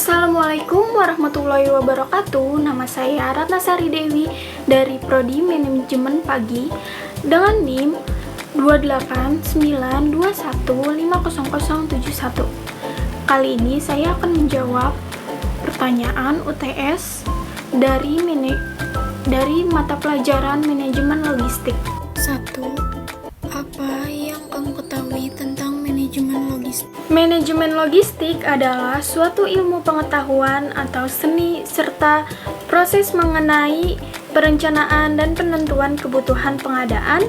Assalamualaikum warahmatullahi wabarakatuh. Nama saya Ratnasari Dewi dari Prodi Manajemen Pagi dengan NIM 28921500071. Kali ini saya akan menjawab pertanyaan UTS dari mata pelajaran manajemen logistik. 1. Apa yang kamu ketahui tentang manajemen logistik? Manajemen logistik adalah suatu ilmu pengetahuan atau seni serta proses mengenai perencanaan dan penentuan kebutuhan pengadaan,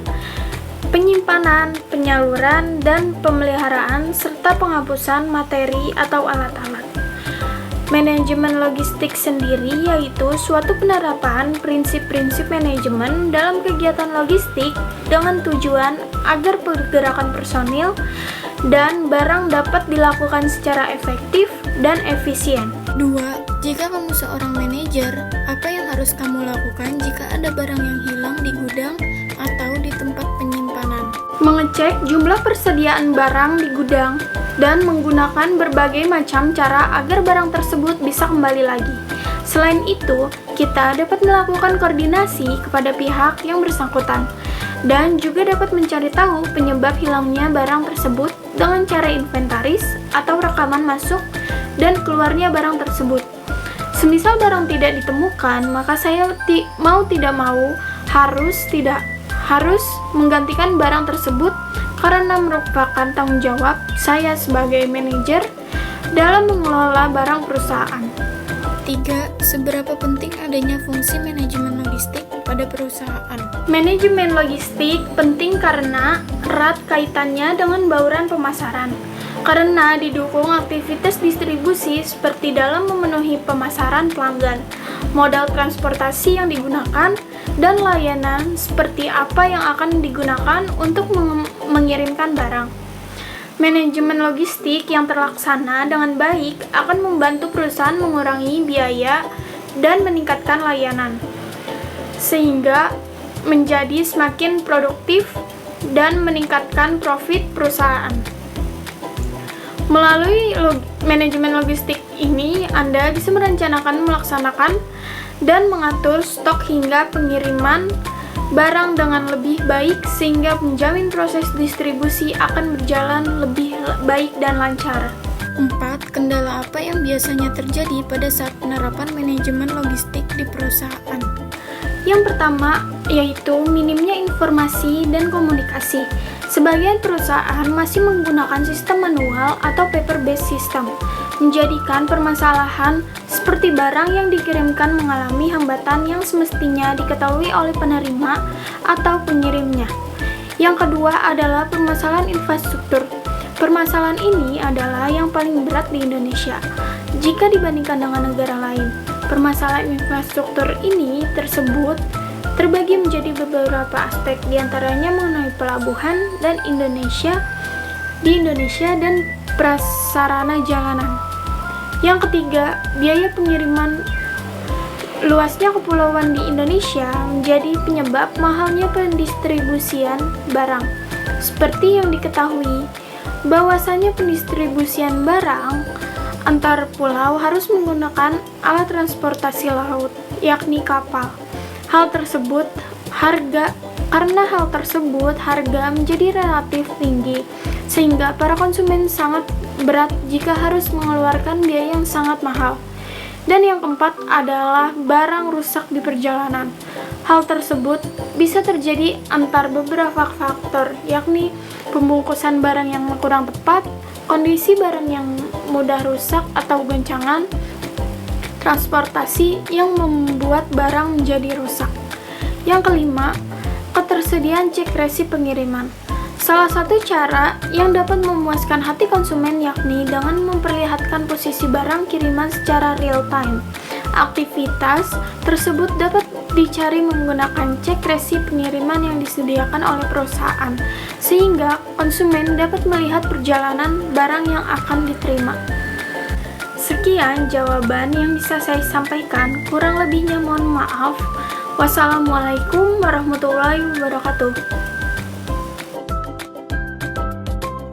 penyimpanan, penyaluran, dan pemeliharaan serta penghapusan materi atau alat-alat. Manajemen logistik sendiri yaitu suatu penerapan prinsip-prinsip manajemen dalam kegiatan logistik dengan tujuan agar pergerakan personil dan barang dapat dilakukan secara efektif dan efisien. 2. Jika kamu seorang manajer, apa yang harus kamu lakukan jika ada barang yang hilang di gudang atau di tempat penyimpanan? Mengecek jumlah persediaan barang di gudang dan menggunakan berbagai macam cara agar barang tersebut bisa kembali lagi. Selain itu, kita dapat melakukan koordinasi kepada pihak yang bersangkutan dan juga dapat mencari tahu penyebab hilangnya barang tersebut dengan cara inventaris atau rekaman masuk dan keluarnya barang tersebut. Semisal barang tidak ditemukan, maka saya mau tidak mau harus menggantikan barang tersebut karena merupakan tanggung jawab saya sebagai manajer dalam mengelola barang perusahaan. 3. Seberapa penting adanya fungsi manajemen logistik pada perusahaan? Manajemen logistik penting karena erat kaitannya dengan bauran pemasaran, karena didukung aktivitas distribusi seperti dalam memenuhi pemasaran pelanggan, modal transportasi yang digunakan, dan layanan seperti apa yang akan digunakan untuk mengirimkan barang. Manajemen logistik yang terlaksana dengan baik akan membantu perusahaan mengurangi biaya dan meningkatkan layanan, sehingga menjadi semakin produktif dan meningkatkan profit perusahaan. Melalui manajemen logistik ini, Anda bisa merencanakan, melaksanakan, dan mengatur stok hingga pengiriman barang dengan lebih baik sehingga menjamin proses distribusi akan berjalan lebih baik dan lancar. 4. Kendala apa yang biasanya terjadi pada saat penerapan manajemen logistik di perusahaan? Yang pertama yaitu minimnya informasi dan komunikasi. Sebagian perusahaan masih menggunakan sistem manual atau paper-based system, menjadikan permasalahan seperti barang yang dikirimkan mengalami hambatan yang semestinya diketahui oleh penerima atau pengirimnya. Yang kedua adalah permasalahan infrastruktur. Permasalahan ini adalah yang paling berat di Indonesia jika dibandingkan dengan negara lain. Permasalahan infrastruktur ini tersebut terbagi menjadi beberapa aspek, diantaranya mengenai pelabuhan di Indonesia dan prasarana jalanan. Yang ketiga, biaya pengiriman. Luasnya kepulauan di Indonesia menjadi penyebab mahalnya pendistribusian barang. Seperti yang diketahui, bahwasanya pendistribusian barang antar pulau harus menggunakan alat transportasi laut, yakni kapal. Karena hal tersebut harga menjadi relatif tinggi, sehingga para konsumen sangat berat jika harus mengeluarkan biaya yang sangat mahal. Dan yang keempat adalah barang rusak di perjalanan. Hal tersebut bisa terjadi antar beberapa faktor, yakni pembungkusan barang yang kurang tepat, kondisi barang yang mudah rusak atau goncangan, transportasi yang membuat barang menjadi rusak. Yang kelima, ketersediaan cek resi pengiriman. Salah satu cara yang dapat memuaskan hati konsumen yakni dengan memperlihatkan posisi barang kiriman secara real time. Aktivitas tersebut dapat dicari menggunakan cek resi pengiriman yang disediakan oleh perusahaan, sehingga konsumen dapat melihat perjalanan barang yang akan diterima. Sekian jawaban yang bisa saya sampaikan, kurang lebihnya mohon maaf. Wassalamualaikum warahmatullahi wabarakatuh.